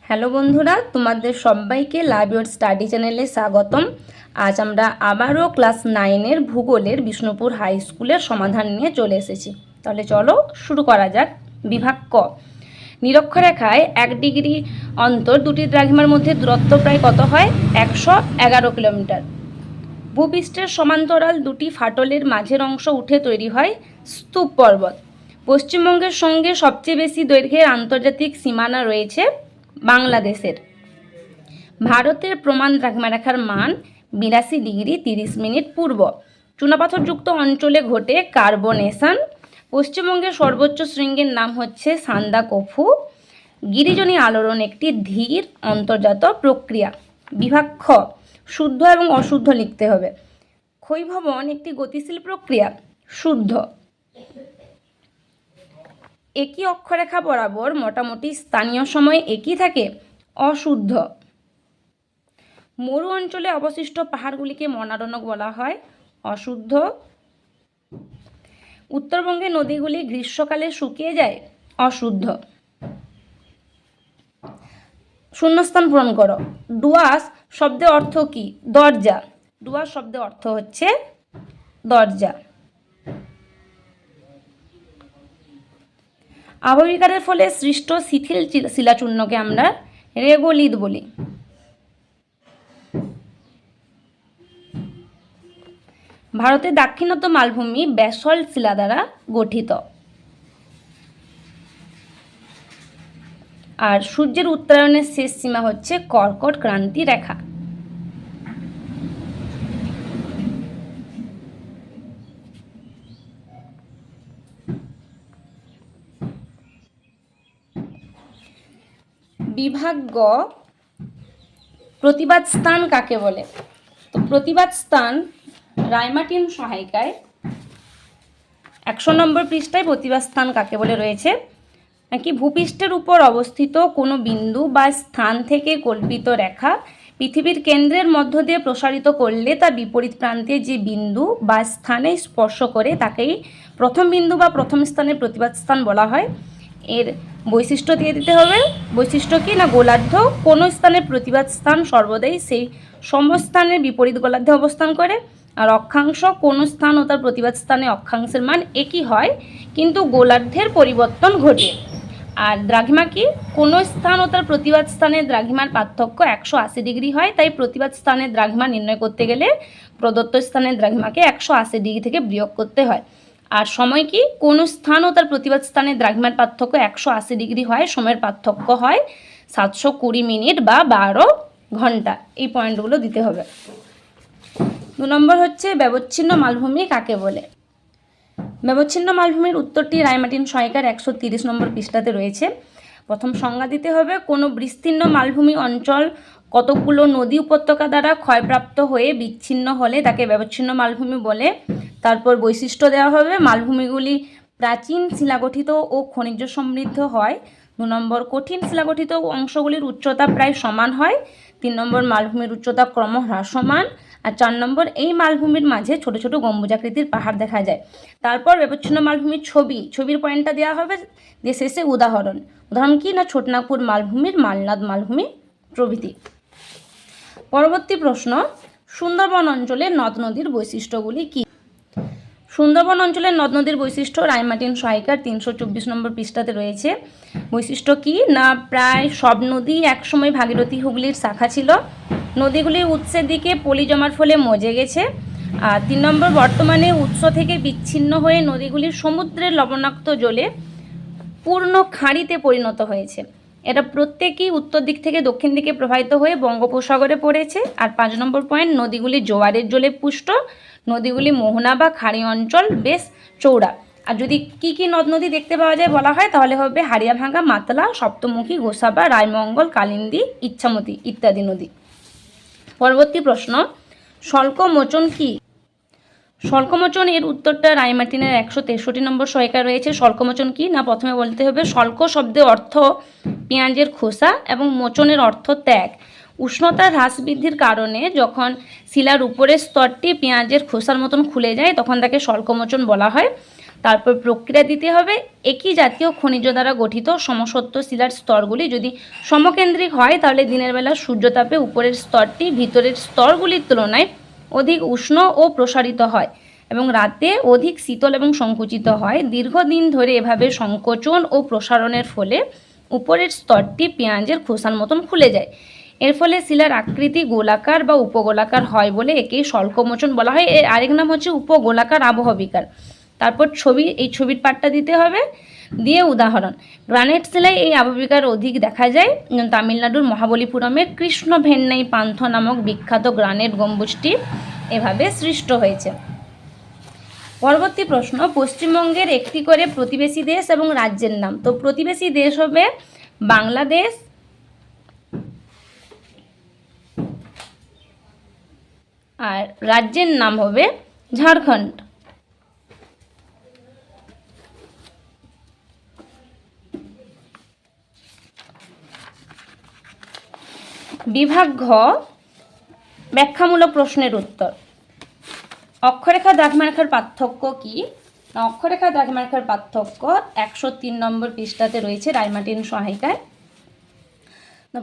Hello বন্ধুরা, তোমাদের সবাইকে লাভ ইউর স্টাডি চ্যানেলে স্বাগতম। আজ আমরা আবারও ক্লাস 9-এর ভূগোলের বিষ্ণুপুর হাই স্কুলের সমাধান নিয়ে চলে এসেছি। তাহলে চলো শুরু করা যাক। বিভাগ ক, নিরক্ষরেখায় 1 ডিগ্রি অন্তর দুটি দ্রাঘিমার মধ্যে দূরত্ব প্রায় কত হয়? 111 কিলোমিটার। ভূপৃষ্ঠের সমান্তরাল দুটি ফাটলের মাঝের অংশ উঠে তৈরি হয় স্তূপ পর্বত। পশ্চিমবঙ্গের সঙ্গে সবচেয়ে বেশি দৈর্ঘ্যের আন্তর্জাতিক সীমানা রয়েছে বাংলাদেশের। ভারতের প্রমাণ দ্রাঘিমারেখার মান 82 ডিগ্রি 30 মিনিট পূর্ব। চুনাপাথরযুক্ত অঞ্চলে ঘটে কার্বনেশন। পশ্চিমবঙ্গের সর্বোচ্চ শৃঙ্গের নাম হচ্ছে সান্দাকফু। গিরিজনী আলোড়ন একটি ধীর অন্তর্জাত প্রক্রিয়া। বিভাগ খ, শুদ্ধ এবং অশুদ্ধ লিখতে হবে। ক্ষয়ভবন একটি গতিশীল প্রক্রিয়া। শুদ্ধ। একই অক্ষরেখা বরাবর মোটামুটি স্থানীয় সময় একই থাকে। অশুদ্ধ। মরু অঞ্চলে অবশিষ্ট পাহাড়গুলিকে মনারণ্যক বলা হয়। অশুদ্ধ। উত্তরবঙ্গে নদীগুলি গ্রীষ্মকালে শুকিয়ে যায়। অশুদ্ধ। শূন্যস্থান পূরণ করো। ডুয়াস শব্দের অর্থ কি? দরজা। ডুয়াস শব্দের অর্থ হচ্ছে দরজা। আবহবিকারের ফলে সৃষ্ট শিথিল শিলাচূর্ণকে আমরা রেগোলিথ বলি। ভারতের দাক্ষিণাত্য মালভূমি ব্যাসল্ট শিলা দ্বারা গঠিত। আর সূর্যের উত্তরায়ণের শেষ সীমা হচ্ছে কর্কট ক্রান্তি রেখা। বিভাগ গ, প্রতিবাদ স্থান কাকে বলে? তো প্রতিবাদ স্থান রায়মার্টিন সহায়িকায় 100 নম্বর পৃষ্ঠায় প্রতিবাদ স্থান কাকে বলে রয়েছে নাকি ভূপৃষ্ঠের উপর অবস্থিত কোনো বিন্দু বা স্থান থেকে কল্পিত রেখা পৃথিবীর কেন্দ্রের মধ্য দিয়ে প্রসারিত করলে তা বিপরীত প্রান্তে যে বিন্দু বা স্থানে স্পর্শ করে তাকেই প্রথম বিন্দু বা প্রথম স্থানের প্রতিবাদ স্থান বলা হয়। এর বৈশিষ্ট্য দিয়ে দিতে হবে। বৈশিষ্ট্য কি না, গোলার্ধ কোনো স্থানের প্রতিবাদ স্থান সর্বদাই সেই সমস্থানের বিপরীত গোলার্ধে অবস্থান করে। আর অক্ষাংশ কোনো স্থান ও তার প্রতিবাদ স্থানে অক্ষাংশের মান একই হয় কিন্তু গোলার্ধের পরিবর্তন ঘটে। আর দ্রাঘিমা কি, কোনো স্থান ও তার প্রতিবাদ স্থানের দ্রাঘিমার পার্থক্য 180 ডিগ্রি হয়। তাই প্রতিবাদ স্থানের দ্রাঘিমা নির্ণয় করতে গেলে প্রদত্ত স্থানের দ্রাঘিমাকে 180 ডিগ্রি থেকে বিয়োগ করতে হয়। আর সময় কি, কোনো স্থান ও তার প্রতিবাদ স্থানের দ্রাঘিমার পার্থক্য 180 ডিগ্রি হয়, সময়ের পার্থক্য হয় 720 মিনিট বা 12 ঘন্টা। এই পয়েন্টগুলো দিতে হবে। 2 নম্বর হচ্ছে ব্যবচ্ছিন্ন মালভূমি কাকে বলে? ব্যবচ্ছিন্ন মালভূমির উত্তরটি রায়মার্টিন সহায়িকার 130 নম্বর পৃষ্ঠাতে রয়েছে। প্রথম সংজ্ঞা দিতে হবে। কোনো বিস্তীর্ণ মালভূমি অঞ্চল কতগুলো নদী উপত্যকা দ্বারা ক্ষয়প্রাপ্ত হয়ে বিচ্ছিন্ন হলে তাকে ব্যবচ্ছিন্ন মালভূমি বলে। তারপর বৈশিষ্ট্য দেওয়া হবে। মালভূমিগুলি প্রাচীন শিলাগঠিত ও খনিজ সমৃদ্ধ হয়। 2 নম্বর, কঠিন শিলাগঠিত অংশগুলির উচ্চতা প্রায় সমান হয়। 3 নম্বর, মালভূমির উচ্চতা ক্রমহ্রাসমান। আর 4 নম্বর, এই মালভূমির মাঝে ছোট ছোট গম্বুজাকৃতির পাহাড় দেখা যায়। তারপর ব্যবচ্ছিন্ন মালভূমির ছবির পয়েন্টটা দেওয়া হবে। দিয়ে শেষে উদাহরণ কি না, ছোটনাগপুর মালভূমির মালনাদ মালভূমি প্রভৃতি। পরবর্তী প্রশ্ন, সুন্দরবন অঞ্চলের নদ নদীর বৈশিষ্ট্যগুলি কি? সুন্দরবন অঞ্চলের নদ নদীর বৈশিষ্ট্য রায়মার্টিন সহায়িকার 324 নম্বর পৃষ্ঠাতে রয়েছে। বৈশিষ্ট্য কি না, প্রায় সব নদী একসময় ভাগীরথী হুগলির শাখা ছিল। নদীগুলির উৎসের দিকে পলি জমার ফলে মজে গেছে। আর 3 নম্বর, বর্তমানে উৎস থেকে বিচ্ছিন্ন হয়ে নদীগুলির সমুদ্রের লবণাক্ত জলে পূর্ণ খাঁড়িতে পরিণত হয়েছে। এটা প্রত্যেকেই উত্তর দিক থেকে দক্ষিণ দিকে প্রবাহিত হয়ে বঙ্গোপসাগরে পড়েছে। আর 5 নম্বর পয়েন্ট, নদীগুলি জোয়ারের জলে পুষ্ট। নদীগুলি মোহনা বা খাঁড়ি অঞ্চল বেশ চৌড়া। আর যদি কি কি নদ নদী দেখতে পাওয়া যায় বলা হয় তাহলে হবে হাড়িয়াভাঙ্গা, মাতলা, সপ্তমুখী, গোসাবা, রায়মঙ্গল, কালিন্দী, ইচ্ছামতি ইত্যাদি নদী। পরবর্তী প্রশ্ন, শল্কমোচন কি? শল্কমোচন এর উত্তরটা রায়মার্টিনের 163 নম্বর সহায়িকা রয়েছে। শল্কমোচন কি না, প্রথমে বলতে হবে শল্ক শব্দের অর্থ পেঁয়াজের খোসা এবং মোচনের অর্থ ত্যাগ। উষ্ণতা হ্রাস বৃদ্ধির কারণে যখন শিলার উপরের স্তরটি পেঁয়াজের খোসার মতন খুলে যায় তখন তাকে শল্কমোচন বলা হয়। তারপর প্রক্রিয়া দিতে হবে। একই জাতীয় খনিজ দ্বারা গঠিত সমসত্ব শিলার স্তরগুলি যদি সমকেন্দ্রিক হয় তাহলে দিনের বেলা সূর্যতাপে উপরের স্তরটি ভিতরের স্তরগুলির তুলনায় অধিক উষ্ণ ও প্রসারিত হয় এবং রাতে অধিক শীতল এবং সংকুচিত হয়। দীর্ঘদিন ধরে এভাবে সংকোচন ও প্রসারণের ফলে উপরের স্তরটি পেঁয়াজের খোসার মতন খুলে যায়। এর ফলে শিলার আকৃতি গোলাকার বা উপগোলাকার হয় বলে একে স্বল্পমোচন বলা হয়। এর আরেক নাম হচ্ছে উপগোলাকার আবহবিকার। তারপর এই ছবির পাটটা দিতে হবে, দিয়ে উদাহরণ। গ্রানাইট শিলায় এই আবহবিকার অধিক দেখা যায়। তামিলনাড়ুর মহাবলীপুরমের কৃষ্ণ ভেন্নাই পান্থ নামক বিখ্যাত গ্রানাইট গম্বুজটি এভাবে সৃষ্ট হয়েছে। পরবর্তী প্রশ্ন, পশ্চিমবঙ্গের একটি করে প্রতিবেশী দেশ এবং রাজ্যের নাম। তো প্রতিবেশী দেশ হবে বাংলাদেশ, আর রাজ্যের নাম হবে ঝাড়খণ্ড। বিভাগ ঘ, ব্যাখ্যামূলক প্রশ্নের উত্তর। অক্ষরেখা দ্রাঘিমারেখার পার্থক্য কি? অক্ষরেখা দ্রাঘিমারেখার পার্থক্য 103 নম্বর পৃষ্ঠাতে রয়েছে রাইমার্টিন সহায়িকায়।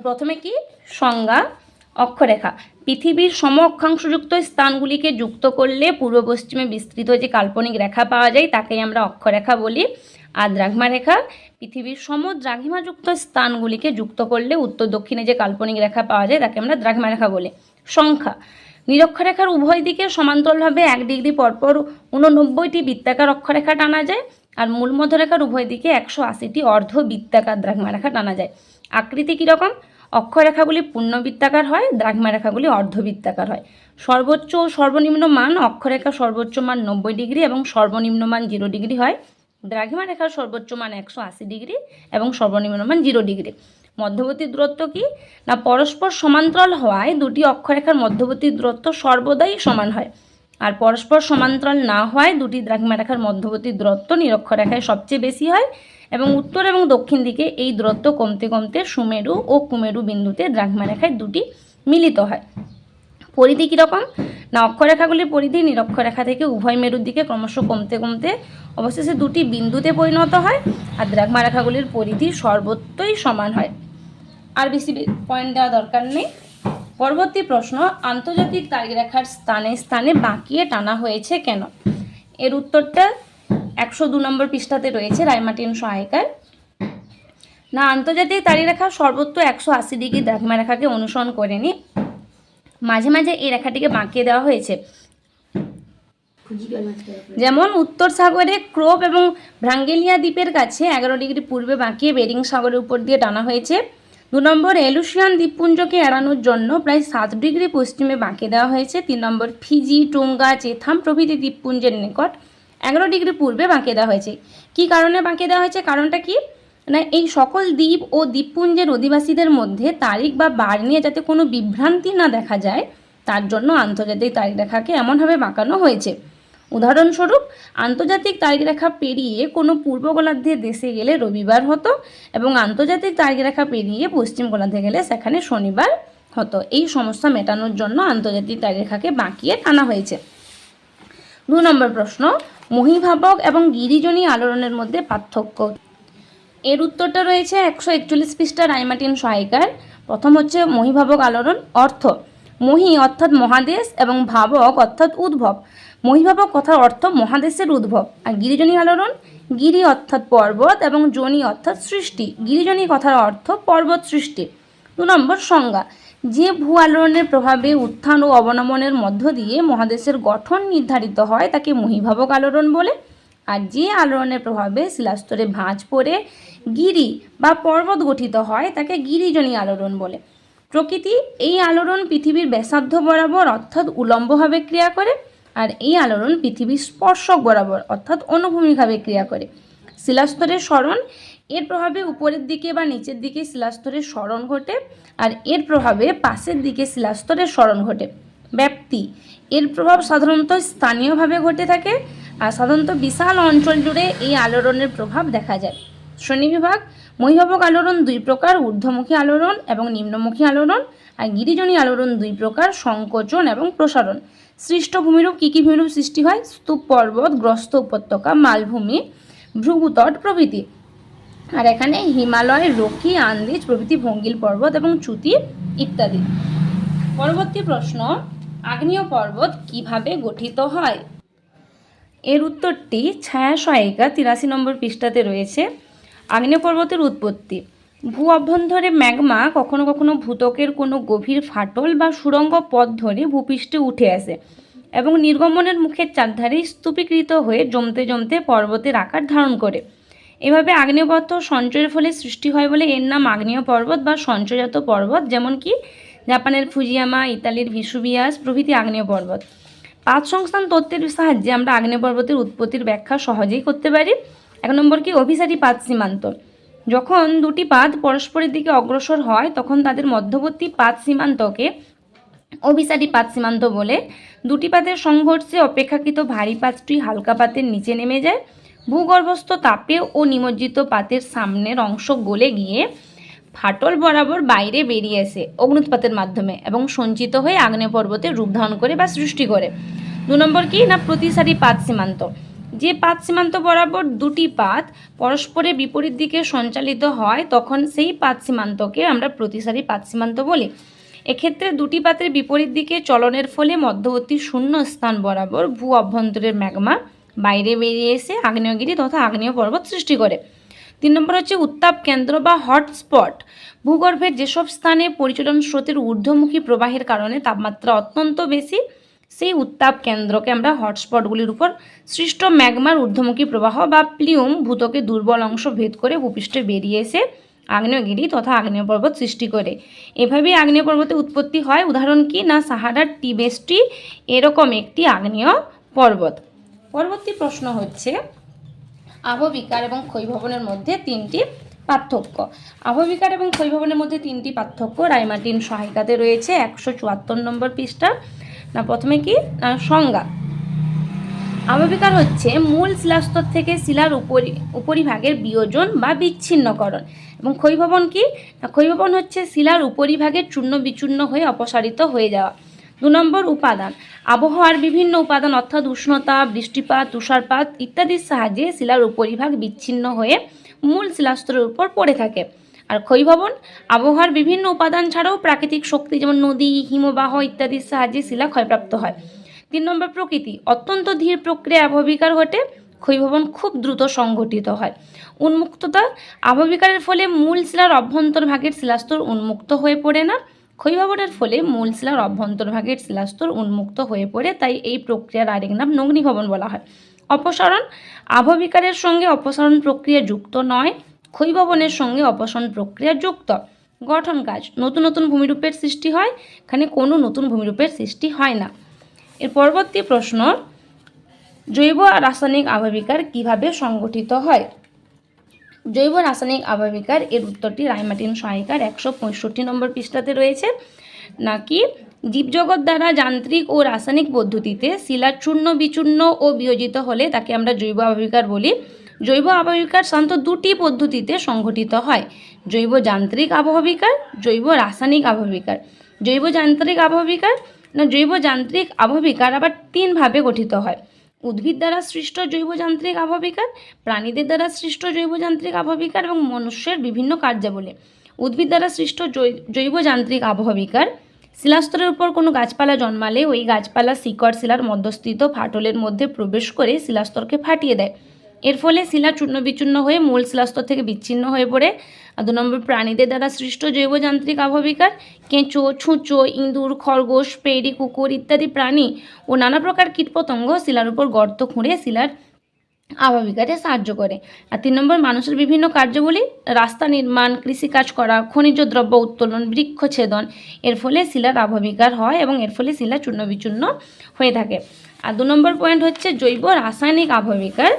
প্রথমে কি সংজ্ঞা। অক্ষরেখা পৃথিবীর সম অক্ষাংশযুক্ত স্থানগুলিকে যুক্ত করলে পূর্ব পশ্চিমে বিস্তৃত যে কাল্পনিক রেখা পাওয়া যায় তাকেই আমরা অক্ষরেখা বলি। আর দ্রাঘিমারেখা পৃথিবীর সম দ্রাঘিমাযুক্ত স্থানগুলিকে যুক্ত করলে উত্তর দক্ষিণে যে কাল্পনিক রেখা পাওয়া যায় তাকে আমরা দ্রাঘিমারেখা বলি। সংখ্যা নিরক্ষরেখার উভয় দিকে সমান্তরালভাবে 1 ডিগ্রি পরপর 89টি বৃত্তাকার অক্ষরেখা টানা যায়, আর মূল মধ্যরেখার উভয় দিকে 180টি অর্ধ বৃত্তাকার দ্রাঘিমারেখা টানা যায়। আকৃতি কীরকম? অক্ষরেখাগুলি পূর্ণবৃত্তাকার হয়, দ্রাঘিমারেখাগুলি অর্ধবৃত্তাকার হয়। সর্বোচ্চ ও সর্বনিম্ন মান অক্ষরেখা সর্বোচ্চ মান 90 ডিগ্রি এবং সর্বনিম্ন মান 0 ডিগ্রি হয়। দ্রাঘিমারেখার সর্বোচ্চ মান 180 ডিগ্রি এবং সর্বনিম্ন মান 0 ডিগ্রি। মধ্যবর্তী দূরত্ব কি না, পরস্পর সমান্তরাল হওয়ায় দুটি অক্ষরেখার মধ্যবর্তী দূরত্ব সর্বদাই সমান হয়, আর পরস্পর সমান্তরাল না হওয়ায় দুটি দ্রাঘিমারেখার মধ্যবর্তী দূরত্ব নিরক্ষরেখায় সবচেয়ে বেশি হয় এবং উত্তর এবং দক্ষিণ দিকে এই দূরত্ব কমতে কমতে সুমেরু ও কুমেরু বিন্দুতে দ্রাঘিমারেখায় দুটি মিলিত হয়। পরিধি কীরকম না, অক্ষরেখাগুলির পরিধি নিরক্ষরেখা থেকে উভয় মেরুর দিকে ক্রমশ কমতে কমতে অবশেষে দুটি বিন্দুতে পরিণত হয়, আর দ্রাঘিমারেখাগুলির পরিধি সর্বত্রই সমান হয়। আর বেশি পয়েন্ট দেওয়া দরকার নেই। পরবর্তী প্রশ্ন, আন্তর্জাতিক তারিখরেখার স্থানে স্থানে বাঁকিয়ে টানা হয়েছে কেন? এর উত্তরটা 102 নম্বর পৃষ্ঠাতে রয়েছে রাইমার্টিন সহায়িকায়। না, আন্তর্জাতিক তারিখরেখা সর্বত্র 180 ডিগ্রি দ্রাঘিমারেখাকে অনুসরণ করেনি, মাঝে মাঝে এই রেখাটিকে বাঁকিয়ে দেওয়া হয়েছে। যেমন উত্তর সাগরে ক্রোব এবং ভ্রাঙ্গেলিয়া দ্বীপের কাছে 11 ডিগ্রি পূর্বে বাঁকিয়ে বেরিং সাগরের উপর দিয়ে টানা হয়েছে। 2 নম্বর, এলুসিয়ান দ্বীপপুঞ্জকে এড়ানোর জন্য প্রায় 7 ডিগ্রি পশ্চিমে বাঁকিয়ে দেওয়া হয়েছে। 3 নম্বর, ফিজি, টোঙ্গা, চেথাম প্রভৃতি দ্বীপপুঞ্জের নিকট 11 ডিগ্রি পূর্বে বাঁকিয়ে দেওয়া হয়েছে। কী কারণে বাঁকিয়ে দেওয়া হয়েছে? কারণটা কি না, এই সকল দ্বীপ ও দ্বীপপুঞ্জের অধিবাসীদের মধ্যে তারিখ বা বার নিয়ে যাতে কোনো বিভ্রান্তি না দেখা যায় তার জন্য আন্তর্জাতিক তারিখরেখাকে এমনভাবে বাঁকানো হয়েছে। উদাহরণস্বরূপ, আন্তর্জাতিক তারিখরেখা পেরিয়ে কোনো পূর্ব গোলার্ধের দেশে গেলে রবিবার হতো এবং আন্তর্জাতিক তারিখরেখা পেরিয়ে পশ্চিম গোলার্ধে গেলে সেখানে শনিবার হতো। এই সমস্যা মেটানোর জন্য আন্তর্জাতিক তারিখরেখাকে বাঁকিয়ে টানা হয়েছে। 2 নম্বর প্রশ্ন, মহীভাবক এবং গিরিজনী আলোড়নের মধ্যে পার্থক্য। এর উত্তরটা রয়েছে 141 পৃষ্ঠা রাইমার্টিন সহায়িকার। প্রথম হচ্ছে মহীভাবক আলোড়ন। অর্থ, মহী অর্থাৎ মহাদেশ এবং ভাবক অর্থাৎ উদ্ভব। মহীভাবক কথার অর্থ মহাদেশের উদ্ভব, আর গিরিজনী আলোড়ন গিরি অর্থাৎ পর্বত এবং জনি অর্থাৎ সৃষ্টি। গিরিজনী কথার অর্থ পর্বত সৃষ্টি। 2 নম্বর সংজ্ঞা, যে ভূ আলোড়নের প্রভাবে উত্থান ও অবনমনের মধ্য দিয়ে মহাদেশের গঠন নির্ধারিত হয় তাকে মহীভাবক আলোড়ন বলে, আর যে আলোড়নের প্রভাবে শিলাস্তরে ভাঁজ পড়ে গিরি বা পর্বত গঠিত হয় তাকে গিরিজনী আলোড়ন বলে। প্রকৃতি, এই আলোড়ন পৃথিবীর ব্যাসার্ধ বরাবর অর্থাৎ উলম্বভাবে ক্রিয়া করে, আর এই আলোড়ন পৃথিবীর স্পর্শক বরাবর অর্থাৎ অনুভূমিকভাবে ক্রিয়া করে। শিলাস্তরের সরণ, এর প্রভাবে উপরের দিকে বা নিচের দিকে শিলাস্তরের সরণ ঘটে, আর এর প্রভাবে পাশের দিকে শিলাস্তরের সরণ ঘটে। ব্যাপ্তি, এর প্রভাব সাধারণত স্থানীয়ভাবে ঘটে থাকে, আর সাধারণত বিশাল অঞ্চল জুড়ে এই আলোড়নের প্রভাব দেখা যায়। শ্রেণীবিভাগ, মহীভাবক আলোড়ন 2 প্রকার, ঊর্ধ্বমুখী আলোড়ন এবং নিম্নমুখী আলোড়ন, আর গিরিজনী আলোড়ন 2 প্রকার, সংকোচন এবং প্রসারণ। সৃষ্ট ভূমিরূপ কী কী ভূমিরূপ সৃষ্টি হয়? স্তূপ পর্বত, গ্রস্ত উপত্যকা, মালভূমি, ভৃগুতট প্রভৃতি। আর এখানে হিমালয়, রকি, আন্দিজ প্রভৃতি ভঙ্গিল পর্বত এবং চ্যুতি ইত্যাদি। পরবর্তী প্রশ্ন, আগ্নেয় পর্বত কিভাবে গঠিত হয়? এর উত্তরটি ছায়া সহায়িকা 83 নম্বর পৃষ্ঠাতে রয়েছে। আগ্নেয় পর্বতের উৎপত্তি। ভূ অভ্যন্তরে ম্যাগমা কখনো কখনো ভূত্বকের কোনো গভীর ফাটল বা সুড়ঙ্গ পথ ধরে ভূপৃষ্ঠে উঠে আসে এবং নির্গমনের মুখের চারধারে স্তূপীকৃত হয়ে জমতে জমতে পর্বতের আকার ধারণ করে। এভাবে আগ্নেয় পদার্থ সঞ্চয়ের ফলে সৃষ্টি হয় বলে এর নাম আগ্নেয় পর্বত বা সঞ্চয়জাত পর্বত, যেমন কি জাপানের ফুজিয়ামা, ইতালির ভিসুভিয়াস প্রভৃতি আগ্নেয় পর্বত। পাঁচ সংস্থান তত্ত্বের সাহায্যে আমরা আগ্নেয় পর্বতের উৎপত্তির ব্যাখ্যা সহজেই করতে পারি। 1 নম্বর কি অভিসারী পাত সীমান্ত। যখন দুটি পাত পরস্পরের দিকে অগ্রসর হয় তখন তাদের মধ্যবর্তী পাত সীমান্তকে অভিসারী পাত সীমান্ত বলে। দুটি পাতের সংঘর্ষে অপেক্ষাকৃত ভারী পাতটি হালকা পাতের নিচে নেমে যায়। ভূগর্ভস্থ তাপে ও নিমজ্জিত পাতের সামনের অংশ গলে গিয়ে ফাটল বরাবর বাইরে বেরিয়ে আসে অগ্নুৎপাতের মাধ্যমে এবং সঞ্চিত হয়ে আগ্নেয় পর্বতের রূপ ধারণ করে বা সৃষ্টি করে। 2 নম্বর কি না প্রতিসারী পাত সীমান্ত। যে পাত সীমান্ত বরাবর দুটি পাত পরস্পরের বিপরীত দিকে সঞ্চালিত হয় তখন সেই পাত সীমান্তকে আমরা প্রতিসারী পাত সীমান্ত বলি। এক্ষেত্রে দুটি পাতের বিপরীত দিকে চলনের ফলে মধ্যবর্তী শূন্য স্থান বরাবর ভূ অভ্যন্তরের ম্যাগমা বাইরে বেরিয়ে এসে আগ্নেয়গিরি তথা আগ্নেয় পর্বত সৃষ্টি করে। 3 নম্বর হচ্ছে উত্তাপ কেন্দ্র বা হটস্পট। ভূগর্ভের যেসব স্থানে পরিচলন স্রোতের ঊর্ধ্বমুখী প্রবাহের কারণে তাপমাত্রা অত্যন্ত বেশি, সেই উত্তাপ কেন্দ্রকে আমরা হটস্পটগুলির উপর সৃষ্ট ম্যাগমার ঊর্ধ্বমুখী প্রবাহ বা প্লিউম ভূত্বকে দুর্বল অংশ ভেদ করে ভূপৃষ্ঠে বেরিয়ে এসে আগ্নেয়গিরি তথা আগ্নেয় পর্বত সৃষ্টি করে। এভাবেই আগ্নেয় পর্বতের উৎপত্তি হয়। উদাহরণ কি না সাহারার টিবেস্টি এরকম একটি আগ্নেয় পর্বত। পরবর্তী প্রশ্ন হচ্ছে আবহবিকার এবং ক্ষয়ভবনের মধ্যে 3টি পার্থক্য। আবহবিকার এবং ক্ষয়ভবনের মধ্যে 3টি পার্থক্য রাইমার্টিন সহায়িকাতে রয়েছে 174 নম্বর পৃষ্ঠা। না প্রথমে কি না সংজ্ঞা। আবহবিকার হচ্ছে মূল শিলাস্তর থেকে শিলার উপরিভাগের বিয়োজন বা বিচ্ছিন্নকরণ। এবং ক্ষয়ভবন কি না ক্ষয়ভবন হচ্ছে শিলার উপরিভাগের চূর্ণ বিচূর্ণ হয়ে অপসারিত হয়ে যাওয়া। 2 নম্বর উপাদান। আবহাওয়ার বিভিন্ন উপাদান অর্থাৎ উষ্ণতা, বৃষ্টিপাত, তুষারপাত ইত্যাদির সাহায্যে শিলার উপরিভাগ বিচ্ছিন্ন হয়ে মূল শিলাস্তরের উপর পড়ে থাকে। আর ক্ষয়ভবন আবহাওয়ার বিভিন্ন উপাদান ছাড়াও প্রাকৃতিক শক্তি যেমন নদী, হিমবাহ ইত্যাদির সাহায্যে শিলা ক্ষয়প্রাপ্ত হয়। 3 নম্বর প্রকৃতি। অত্যন্ত ধীর প্রক্রিয়ায় আবহবিকার ঘটে, ক্ষয়ভবন খুব দ্রুত সংঘটিত হয়। উন্মুক্ততা। আবহবিকারের ফলে মূল শিলার অভ্যন্তরভাগের শিলাস্তর উন্মুক্ত হয়ে পড়ে না, ক্ষয়ভবনের ফলে মূল শিলার অভ্যন্তরভাগের শিলাস্তর উন্মুক্ত হয়ে পড়ে, তাই এই প্রক্রিয়ার আরেক নাম নগ্নীভবন বলা হয়। অপসারণ। আবহবিকারের সঙ্গে অপসারণ প্রক্রিয়া যুক্ত নয়, ক্ষয়ভবনের সঙ্গে অপসারণ প্রক্রিয়া যুক্ত। গঠন কাজ। নতুন নতুন ভূমিরূপের সৃষ্টি হয়, এখানে কোনো নতুন ভূমিরূপের সৃষ্টি হয় না। এর পরবর্তী প্রশ্ন জৈব রাসায়নিক আবহবিকার কিভাবে সংগঠিত হয়? জৈব রাসায়নিক আবহবিকার এর উত্তরটি রাইমার্টিন সহায়িকার 165 নম্বর পৃষ্ঠাতে রয়েছে। নাকি জীবজগৎ দ্বারা যান্ত্রিক ও রাসায়নিক পদ্ধতিতে শিলা চূর্ণ বিচূর্ণ ও বিয়োজিত হলে তাকে আমরা জৈব আবহবিকার বলি। জৈব আবহবিকার সাধারণত 2টি পদ্ধতিতে সংঘটিত হয়, জৈব যান্ত্রিক আবহবিকার, জৈব রাসায়নিক আবহবিকার। জৈব যান্ত্রিক আবহবিকার না জৈব যান্ত্রিক আবহবিকার আবার 3 ভাবে গঠিত হয়। উদ্ভিদ দ্বারা সৃষ্ট জৈবযান্ত্রিক আবহবিকার, প্রাণীদের দ্বারা সৃষ্ট জৈবযান্ত্রিক আবহবিকার এবং মনুষ্যের বিভিন্ন কার্যাবলী। উদ্ভিদ দ্বারা সৃষ্ট জৈবযান্ত্রিক আবহবিকার শিলাস্তরের উপর কোনো গাছপালা জন্মালে ওই গাছপালা শিকড় শিলার মধ্যস্থিত ফাটলের মধ্যে প্রবেশ করে শিলাস্তরকে ফাটিয়ে দেয়। এর ফলে শিলা চূর্ণ বিচূর্ণ হয়ে মূল শিলাস্তর থেকে বিচ্ছিন্ন হয়ে পড়ে। আর 2 নম্বর প্রাণীদের দ্বারা সৃষ্ট জৈবযান্ত্রিক আবহবিকার কেঁচো, ছুঁচো, ইঁদুর, খরগোশ, পেড়ি, কুকুর ইত্যাদি প্রাণী ও নানা প্রকার কীটপতঙ্গ শিলার উপর গর্ত খুঁড়ে শিলার আবহবিকারে সাহায্য করে। আর 3 নম্বর মানুষের বিভিন্ন কার্যাবলী, রাস্তা নির্মাণ, কৃষিকাজ করা, খনিজ দ্রব্য উত্তোলন, বৃক্ষছেদন, এর ফলে শিলার আবহবিকার হয় এবং এর ফলে শিলা চূর্ণ বিচূর্ণ হয়ে থাকে। আর 2 নম্বর পয়েন্ট হচ্ছে জৈব রাসায়নিক আবহবিকার।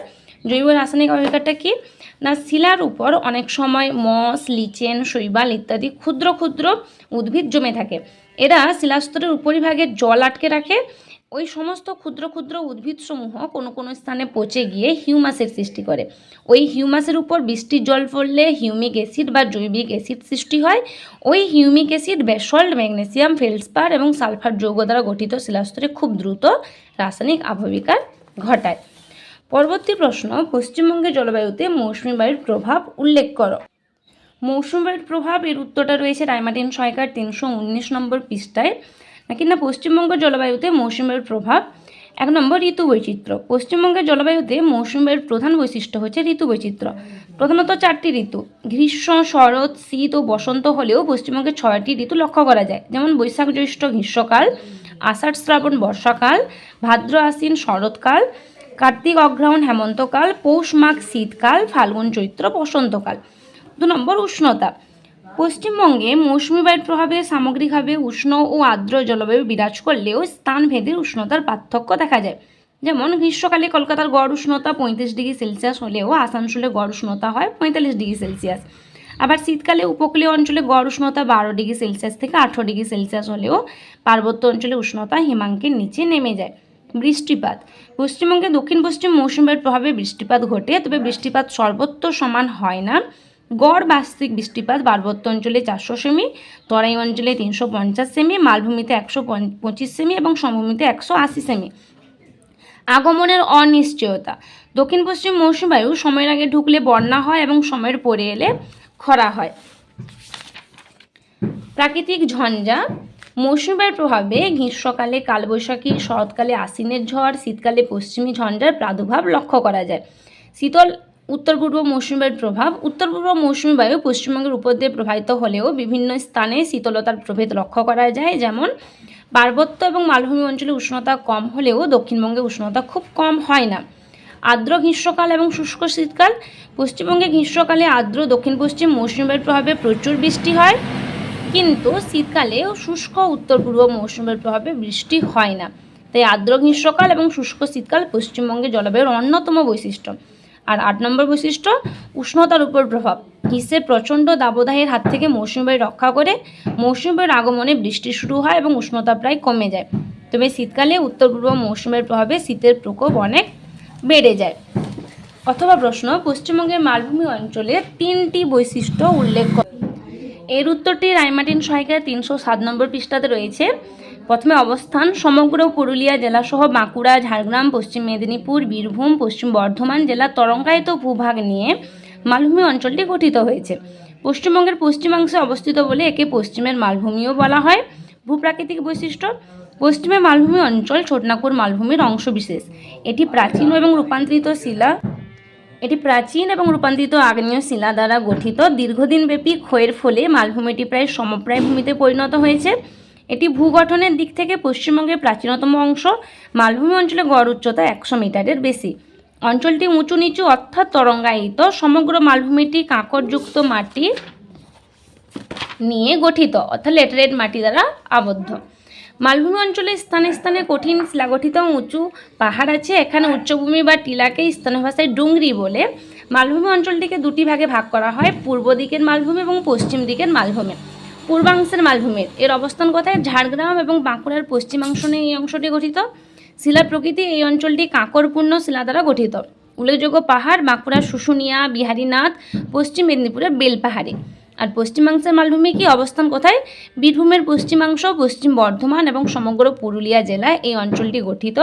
জৈব রাসায়নিক আবহবিকারটা কি না শিলার উপর অনেক সময় মস, লিচেন, শৈবাল ইত্যাদি ক্ষুদ্র ক্ষুদ্র উদ্ভিদ জমে থাকে। এরা শিলাস্তরের উপরিভাগে জল আটকে রাখে ওই সমস্ত ক্ষুদ্র ক্ষুদ্র উদ্ভিদসমূহ কোনো কোনো স্থানে পচে গিয়ে হিউমাসের সৃষ্টি করে। ওই হিউমাসের উপর বৃষ্টির জল পড়লে হিউমিক অ্যাসিড বা জৈবিক অ্যাসিড সৃষ্টি হয়। ওই humic acid basalt, magnesium, feldspar এবং সালফার যৌগ দ্বারা গঠিত শিলাস্তরে খুব দ্রুত রাসায়নিক আবহবিকার ঘটায়। পরবর্তী প্রশ্ন, পশ্চিমবঙ্গের জলবায়ুতে মৌসুমী বায়ুর প্রভাব উল্লেখ করো। মৌসুমী বায়ুর প্রভাব, এর উত্তরটা রয়েছে রাইমার্টিন সহায়িকার 319 নম্বর পৃষ্ঠায়। নাকি না পশ্চিমবঙ্গের জলবায়ুতে মৌসুমী বায়ুর প্রভাব। 1 নম্বর ঋতু বৈচিত্র্য। পশ্চিমবঙ্গের জলবায়ুতে মৌসুমী বায়ুর প্রধান বৈশিষ্ট্য হচ্ছে ঋতু বৈচিত্র্য। প্রধানত 4টি ঋতু, গ্রীষ্ম, শরৎ, শীত ও বসন্ত হলেও পশ্চিমবঙ্গে 6টি ঋতু লক্ষ্য করা যায়, যেমন বৈশাখ জ্যৈষ্ঠ গ্রীষ্মকাল, আষাঢ় শ্রাবণ বর্ষাকাল, ভাদ্র আশ্বিন শরৎকাল, কার্তিক অগ্রহায়ণ হেমন্তকাল, পৌষ মাঘ শীতকাল, ফাল্গুন চৈত্র বসন্তকাল। 2 নম্বর উষ্ণতা। পশ্চিমবঙ্গে মৌসুমী বায়ুর প্রভাবে সামগ্রিকভাবে উষ্ণ ও আর্দ্র জলবায়ু বিরাজ করলেও স্থানভেদে উষ্ণতার পার্থক্য দেখা যায়। যেমন গ্রীষ্মকালে কলকাতার গড় উষ্ণতা 35 ডিগ্রি সেলসিয়াস হলেও আসানসোলে গড় উষ্ণতা হয় 45 ডিগ্রি সেলসিয়াস। আবার শীতকালে উপকূলীয় অঞ্চলে গড় উষ্ণতা 12 ডিগ্রি সেলসিয়াস থেকে 18 ডিগ্রি সেলসিয়াস হলেও পার্বত্য অঞ্চলে উষ্ণতা হিমাঙ্কের নিচে নেমে যায়। বৃষ্টিপাত। পশ্চিমবঙ্গে দক্ষিণ পশ্চিম মৌসুমী বায়ুর প্রভাবে বৃষ্টিপাত ঘটে, তবে বৃষ্টিপাত সর্বত্র সমান হয় না। গড় বার্ষিক বৃষ্টিপাত পার্বত্য অঞ্চলে 400 সেমি, তরাই অঞ্চলে 350 সেমি, মালভূমিতে 125 সেমি এবং সমভূমিতে 180 সেমি। আগমনের অনিশ্চয়তা। দক্ষিণ পশ্চিম মৌসুমী বায়ু সময়ের আগে ঢুকলে বন্যা হয় এবং সময়ের পরে এলে খরা হয়। প্রাকৃতিক ঝঞ্ঝা। মৌসুমী বায়ুর প্রভাবে গ্রীষ্মকালে কালবৈশাখী, শরৎকালে আশ্বিনের ঝড়, শীতকালে পশ্চিমী ঝঞ্ঝার প্রাদুর্ভাব লক্ষ্য করা যায়। শীতল উত্তর পূর্ব মৌসুমী বায়ুর প্রভাব। উত্তর পূর্ব মৌসুমী বায়ু পশ্চিমবঙ্গের উপর দিয়ে প্রবাহিত হলেও বিভিন্ন স্থানে শীতলতার প্রভেদ লক্ষ্য করা যায়, যেমন পার্বত্য এবং মালভূমি অঞ্চলে উষ্ণতা কম হলেও দক্ষিণবঙ্গে উষ্ণতা খুব কম হয় না। আর্দ্র গ্রীষ্মকাল এবং শুষ্ক শীতকাল। পশ্চিমবঙ্গে গ্রীষ্মকালে আর্দ্র দক্ষিণ পশ্চিম মৌসুমী বায়ুর প্রভাবে প্রচুর বৃষ্টি হয়, কিন্তু শীতকালে শুষ্ক উত্তর পূর্ব মৌসুমী বায়ুর প্রভাবে বৃষ্টি হয় না। তাই আর্দ্র গ্রীষ্মকাল এবং শুষ্ক শীতকাল পশ্চিমবঙ্গের জলবায়ুর অন্যতম বৈশিষ্ট্য। আর 8 নম্বর বৈশিষ্ট্য, উষ্ণতার উপর প্রভাব। গ্রীষ্মের প্রচণ্ড দাবদাহের হাত থেকে মৌসুমী বায়ু রক্ষা করে মৌসুমী বায়ুর আগমনে বৃষ্টি শুরু হয় এবং উষ্ণতা প্রায় কমে যায়। তবে শীতকালে উত্তর পূর্ব মৌসুমী বায়ুর প্রভাবে শীতের প্রকোপ অনেক বেড়ে যায়। অথবা প্রশ্ন, পশ্চিমবঙ্গের মালভূমি অঞ্চলে 3টি বৈশিষ্ট্য উল্লেখ করে। এর উত্তরটি রাইমার্টিন সহায়িকার 307 নম্বর পৃষ্ঠাতে রয়েছে। প্রথমে অবস্থান। সমগ্র পুরুলিয়া জেলাসহ বাঁকুড়া, ঝাড়গ্রাম, পশ্চিম মেদিনীপুর, বীরভূম, পশ্চিম বর্ধমান জেলার তরঙ্গায়িত ভূভাগ নিয়ে মালভূমি অঞ্চলটি গঠিত হয়েছে। পশ্চিমবঙ্গের পশ্চিমাংশে অবস্থিত বলে একে পশ্চিমের মালভূমিও বলা হয়। ভূপ্রাকৃতিক বৈশিষ্ট্য। পশ্চিমে মালভূমি অঞ্চল ছোটনাগপুর মালভূমির অংশবিশেষ। এটি প্রাচীন এবং রূপান্তরিত আগ্নেয় শিলা দ্বারা গঠিত। দীর্ঘদিনব্যাপী ক্ষয়ের ফলে মালভূমিটি প্রায় সমপ্রায় ভূমিতে পরিণত হয়েছে। এটি ভূগঠনের দিক থেকে পশ্চিমবঙ্গের প্রাচীনতম অংশ। মালভূমি অঞ্চলে গড় উচ্চতা 100 মিটারের বেশি। অঞ্চলটি উঁচু নিচু অর্থাৎ তরঙ্গায়িত। সমগ্র মালভূমিটি কাঁকরযুক্ত মাটি নিয়ে গঠিত অর্থাৎ ল্যাটেরাইট মাটি দ্বারা আবদ্ধ। মালভূমি অঞ্চলে স্থানে স্থানে কঠিন শিলাগঠিত উঁচু পাহাড় আছে। এখানে উচ্চভূমি বা টিলাকে স্থানীয় ভাষায় ডুংরি বলে। মালভূমি অঞ্চলটিকে 2টি ভাগে ভাগ করা হয়, পূর্ব দিকের মালভূমি এবং পশ্চিম দিকের মালভূমি। পূর্বাংশের মালভূমির এর অবস্থান কোথায়? ঝাড়গ্রাম এবং বাঁকুড়ার পশ্চিমাংশ নিয়ে এই অংশটি গঠিত। শিলার প্রকৃতি, এই অঞ্চলটি কাঁকরপূর্ণ শিলা দ্বারা গঠিত। উল্লেখযোগ্য পাহাড় বাঁকুড়ার শুশুনিয়া, বিহারীনাথ, পশ্চিম মেদিনীপুরের বেলপাহাড়ি। আর পশ্চিমাংশের মালভূমি কি অবস্থান কোথায়? বীরভূমের পশ্চিমাংশ, পশ্চিম বর্ধমান এবং সমগ্র পুরুলিয়া জেলায় এই অঞ্চলটি গঠিত।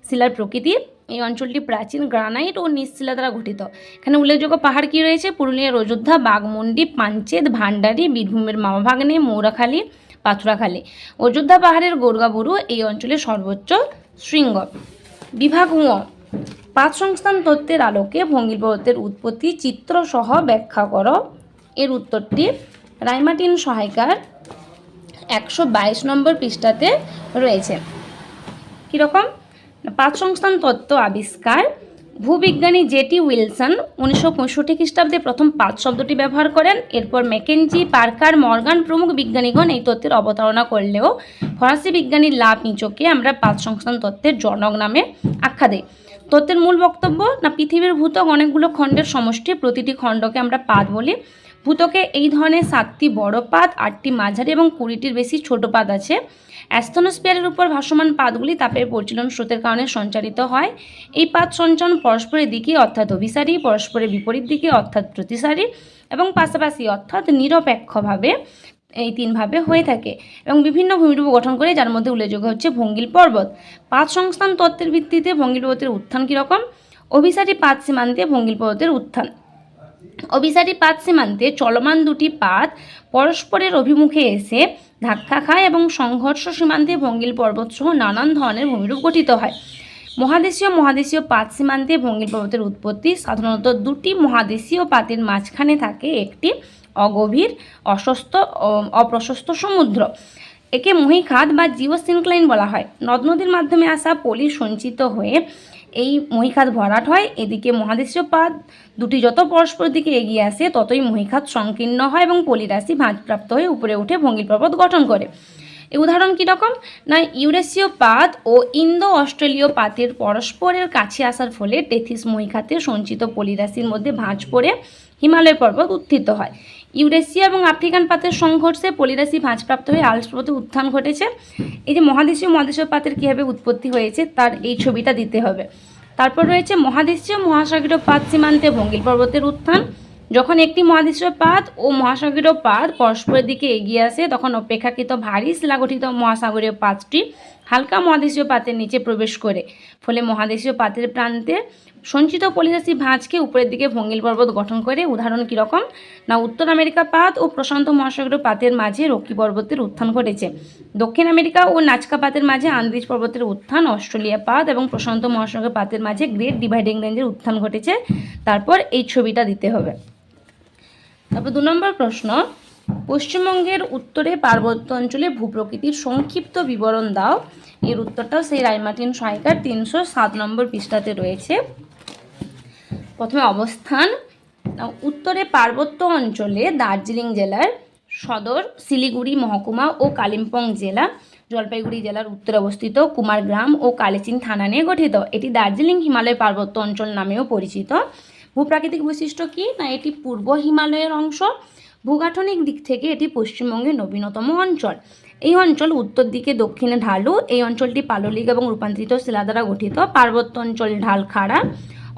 শিলার প্রকৃতি, এই অঞ্চলটি প্রাচীন গ্রানাইট ও নিঃশিলা দ্বারা গঠিত। এখানে উল্লেখযোগ্য পাহাড় কি রয়েছে? পুরুলিয়ার অযোধ্যা, বাঘমুন্ডি, পাঞ্চেত, ভান্ডারি, বীরভূমের মামাভাগ্নে, মৌরাখালী, পাথুরাখালী। অযোধ্যা পাহাড়ের গোর্গাবুরু এই অঞ্চলের সর্বোচ্চ শৃঙ্গ। বিভাগ ঙ, পাঁচ সংস্থান তত্ত্বের আলোকে ভঙ্গিল পর্বতের উৎপত্তি চিত্রসহ ব্যাখ্যা করো। এর উত্তরটি রাইমার্টিন সহায়িকার 122 নম্বর পৃষ্ঠাতে রয়েছে। কীরকম? পাঁচ সংস্থান তত্ত্ব আবিষ্কার। ভূবিজ্ঞানী জেটি উইলসন 1965 খ্রিস্টাব্দে প্রথম পাঁচ শব্দটি ব্যবহার করেন। এরপর ম্যাকেঞ্জি, পার্কার, মর্গান প্রমুখ বিজ্ঞানীগণ এই তত্ত্বের অবতারণা করলেও ফরাসি বিজ্ঞানী লা পিঁচোকে আমরা পাঁচ সংস্থান তত্ত্বের জনক নামে আখ্যা দিই। তত্ত্বের মূল বক্তব্য, না পৃথিবীর ভূত্বক অনেকগুলো খণ্ডের সমষ্টি, প্রতিটি খণ্ডকে আমরা পাদ বলি। ভূত্বকে এই ধরনের 7টি বড় পাত, 8টি মাঝারি এবং 20টির বেশি ছোট পাত আছে। অ্যাস্তনোস্ফিয়ারের উপর ভাসমান পাতগুলি তাপের পরিচালন স্রোতের কারণে সঞ্চারিত হয়। এই পাত সঞ্চালন পরস্পরের দিকে অর্থাৎ অভিসারী, পরস্পরের বিপরীত দিকে অর্থাৎ প্রতিসারী এবং পাশাপাশি অর্থাৎ নিরপেক্ষভাবে এই 3 ভাবে হয়ে থাকে এবং বিভিন্ন ভূমিরূপ গঠন করে, যার মধ্যে উল্লেখযোগ্য হচ্ছে ভঙ্গিল পর্বত। পাত সংস্থান তত্ত্বের ভিত্তিতে ভঙ্গিল পর্বতের উত্থান কীরকম? অভিসারী পাত সীমান্তে ভঙ্গিল পর্বতের উত্থান। অভিসারী পাত সীমান্তে চলমান দুটি পাত পরস্পরের অভিমুখে এসে ধাক্কা খায় এবং সংঘর্ষ সীমান্তে ভঙ্গিল পর্বত সহ নানান ধরনের ভূমিরূপ গঠিত হয়। মহাদেশীয় পাত সীমান্তে ভঙ্গিল পর্বতের উৎপত্তি। সাধারণত দুটি মহাদেশীয় পাতের মাঝখানে থাকে একটি অগভীর অপ্রশস্ত সমুদ্র। একে মহীখাত বা জিওসিনক্লাইন বলা হয়। নদ নদীর মাধ্যমে আসা পলি সঞ্চিত হয়ে এই মহীখাত ভরাট হয়। এদিকে মহাদেশীয় পাত দুটি যত পরস্পরের দিকে এগিয়ে আসে ততই মহীখাত সংকীর্ণ হয় এবং পলিরাশি ভাঁজপ্রাপ্ত হয়ে উপরে উঠে ভঙ্গিল পর্বত গঠন করে। এই উদাহরণ কীরকম? না, ইউরেশীয় পাত ও ইন্দো অস্ট্রেলীয় পাতের পরস্পরের কাছে আসার ফলে টেথিস মহীখাতে সঞ্চিত পলিরাশির মধ্যে ভাঁজ পড়ে হিমালয় পর্বত উত্থিত হয়। ইউরেশিয়া এবং আফ্রিকান পাতের সংঘর্ষে পলিরাশি ভাঁজপ্রাপ্ত হয়ে আল্পস পর্বতে উত্থান ঘটেছে। এই যে মহাদেশীয় পাতের কীভাবে উৎপত্তি হয়েছে তার এই ছবিটা দিতে হবে। তারপর রয়েছে মহাদেশীয় মহাসাগরীয় পাত সীমান্তে ভঙ্গিল পর্বতের উত্থান। যখন একটি মহাদেশীয় পাত ও মহাসাগরীয় পাত পরস্পরের দিকে এগিয়ে আসে তখন অপেক্ষাকৃত ভারী শিলাগঠিত মহাসাগরীয় পাতটি হালকা মহাদেশীয় পাতের নিচে প্রবেশ করে, ফলে মহাদেশীয় পাতের প্রান্তে সঞ্চিত পলিরাশি ভাঁজকে উপরের দিকে ভঙ্গিল পর্বত গঠন করে। উদাহরণ কীরকম? না, উত্তর আমেরিকা পাত ও প্রশান্ত মহাসাগরীয় পাতের মাঝে রকি পর্বতের উত্থান ঘটেছে। দক্ষিণ আমেরিকা ও নাজকা পাতের মাঝে আন্দিজ পর্বতের উত্থান। অস্ট্রেলিয়া পাত এবং প্রশান্ত মহাসাগরীয় পাতের মাঝে গ্রেট ডিভাইডিং রেঞ্জের উত্থান ঘটেছে। তারপর এই ছবিটা দিতে হবে। তারপর 2 নম্বর প্রশ্ন, পশ্চিমবঙ্গের উত্তরে পার্বত্য অঞ্চলে ভূপ্রকৃতির সংক্ষিপ্ত বিবরণ দাও। এর উত্তরটাও সেই রায়মার্টিন সহায়িকার 307 নম্বর পৃষ্ঠাতে রয়েছে। প্রথমে অবস্থান। উত্তরে পার্বত্য অঞ্চলে দার্জিলিং জেলার সদর, শিলিগুড়ি মহকুমা ও কালিম্পং জেলা, জলপাইগুড়ি জেলার উত্তরে অবস্থিত কুমারগ্রাম ও কালেচিন থানা নিয়ে গঠিত। এটি দার্জিলিং হিমালয় পার্বত্য অঞ্চল নামেও পরিচিত। ভূপ্রাকৃতিক বৈশিষ্ট্য কী? না, এটি পূর্ব হিমালয়ের অংশ। ভূগাঠনিক দিক থেকে এটি পশ্চিমবঙ্গের নবীনতম অঞ্চল। এই অঞ্চল উত্তর দিকে দক্ষিণে ঢালু। এই অঞ্চলটি পাললিক এবং রূপান্তরিত শিলা দ্বারা গঠিত। পার্বত্য অঞ্চল ঢাল খাড়া।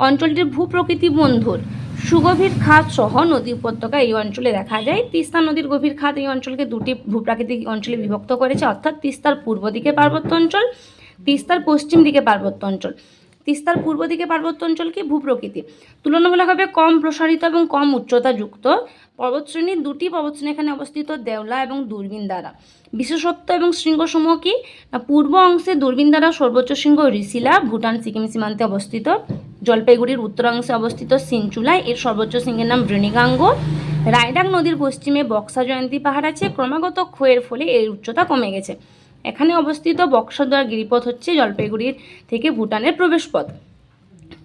অঞ্চলটির ভূপ্রকৃতি বন্ধুর। সুগভীর খাত সহ নদী উপত্যকা এই অঞ্চলে দেখা যায়। তিস্তা নদীর গভীর খাত এই অঞ্চলকে দুটি ভূপ্রাকৃতিক অঞ্চলে বিভক্ত করেছে, অর্থাৎ তিস্তার পূর্ব দিকে পার্বত্য অঞ্চল, তিস্তার পশ্চিম দিকে পার্বত্য অঞ্চল। তিস্তার পূর্ব দিকে পার্বত্য অঞ্চল কি ভূপ্রকৃতি তুলনামূলকভাবে কম প্রসারিত এবং কম উচ্চতাযুক্ত। পর্বতশ্রেণী, দুটি পর্বতশ্রেণী এখানে অবস্থিত, দেওলা এবং দূরবীন দ্বারা। বিশেষত্ব এবং শৃঙ্গসমূহ কি? পূর্ব অংশে দূরবীন দ্বারা সর্বোচ্চ শৃঙ্গ ঋষিলা, ভুটান সিকিম সীমান্তে অবস্থিত। জলপাইগুড়ির উত্তরাংশে অবস্থিত সিনচুলা, এর সর্বোচ্চ শৃঙ্গের নাম বৃণীগাঙ্গ। রায়ডাক নদীর পশ্চিমে বক্সা জয়ন্তী পাহাড় আছে। ক্রমাগত ক্ষয়ের ফলে এর উচ্চতা কমে গেছে। এখানে অবস্থিত বক্সাদ্বার গিরিপথ হচ্ছে জলপাইগুড়ির থেকে ভুটানের প্রবেশপথ।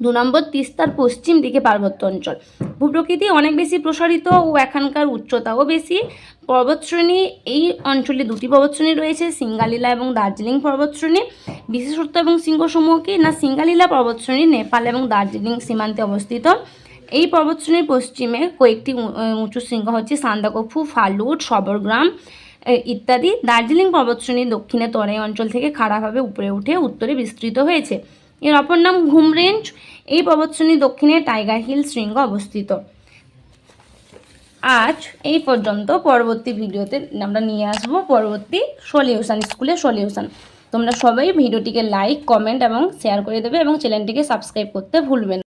2 নম্বর, তিস্তার পশ্চিম দিকে পার্বত্য অঞ্চল। ভূপ্রকৃতি অনেক বেশি প্রসারিত ও এখানকার উচ্চতাও বেশি। পর্বতশ্রেণী, এই অঞ্চলে দুটি পর্বতশ্রেণী রয়েছে, সিঙ্গালীলা এবং দার্জিলিং পর্বতশ্রেণী। বিশেষত্ব এবং শৃঙ্গসমূহ কি? না, সিঙ্গালীলা পর্বতশ্রেণী নেপাল এবং দার্জিলিং সীমান্তে অবস্থিত। এই পর্বতশ্রেণীর পশ্চিমে কয়েকটি উঁচু শৃঙ্গ হচ্ছে সান্দাকফু, ফালুট, সবরগ্রাম ইত্যাদি। দার্জিলিং পর্বতশ্রেণীর দক্ষিণে তরাই অঞ্চল থেকে খাড়াভাবে উপরে উঠে উত্তরে বিস্তৃত হয়েছে। এর অপর নাম ঘুম রেঞ্জ। এই পর্বতশ্রেণীর দক্ষিণে টাইগার হিল শৃঙ্গ অবস্থিত। আজ এই পর্যন্ত। পরবর্তী ভিডিওতে আমরা নিয়ে আসব পরবর্তী সলিউশন, স্কুলের সলিউশন। তোমরা সবাই ভিডিওটিকে লাইক, কমেন্ট এবং শেয়ার করে দেবে এবং চ্যানেলটিকে সাবস্ক্রাইব করতে ভুলবেন না।